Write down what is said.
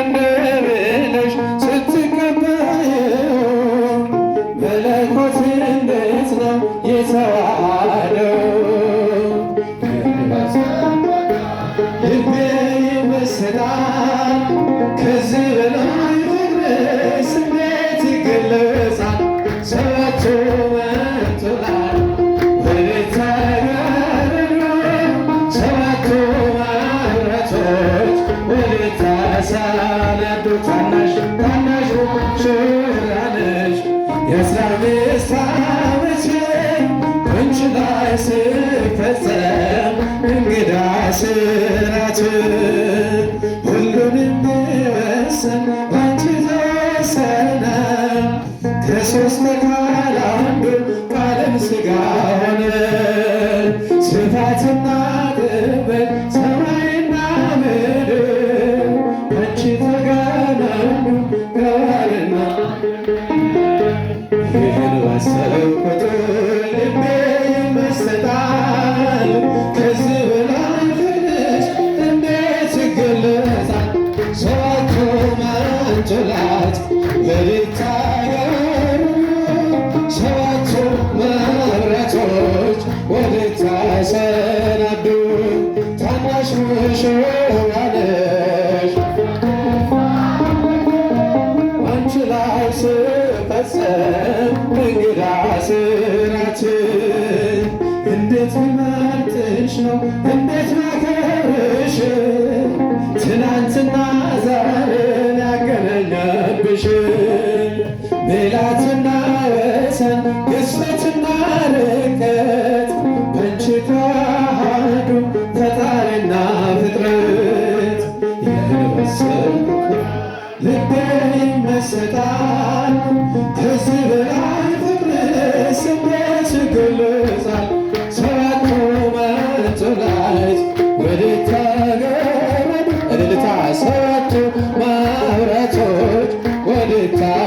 እንደ ብለሽ ስትቀበይው መለኮት እንዴት ነው የተዋሃደው? ልቤ ይመስላል ከዚህ በላይ ፍቅርሽ እንዴት ይገለጻል? ሰባቱ መንጦላል ወዴት ተጋረዱ? ሰባቱ መብራቶች ወዴት ተሰናዱ? ታናሽ ሙሽራ ነሽ የአስራ አምስት ዓመት አንቺ ላይ ሲፈጸም እንግዳ ስራት ሁሉንም ወሰን ባንቺ ተወሰነ። ከሦስት አካል አንዱ ቃልም ሥጋ ሆነ። ስፋትና ጥበት ሰማይና ምድር አንቺ ተገናኙ ገባርና ይህን ባሰብኩት ልቤ ይመስጣል። ከዚህ በላይ ፍቅርሽ እንዴት ይገለጻል? ሰባቱ መንጦላዕት ሌሊት ታየሩ ሰባቱ መብራቶች ወዴት ተሰናዱ? ታናሽ ሙሽራ ነሽ አንቺ ላይ ሲፈጸም እንግዳ ስራት እንዴት ልመርጥሽ ነው እንዴት ላከብርሽ? ትናንትና ዛሬን ያገናኘብሽ ምሕረትና ወሰን ግዝፈትና ርቀት በአንቺ ተዋሃዱ ፈጣሪና ፍጥረት። ይህን ባሰብኩ ልቤ ይመስጣል ከዚህ በላይ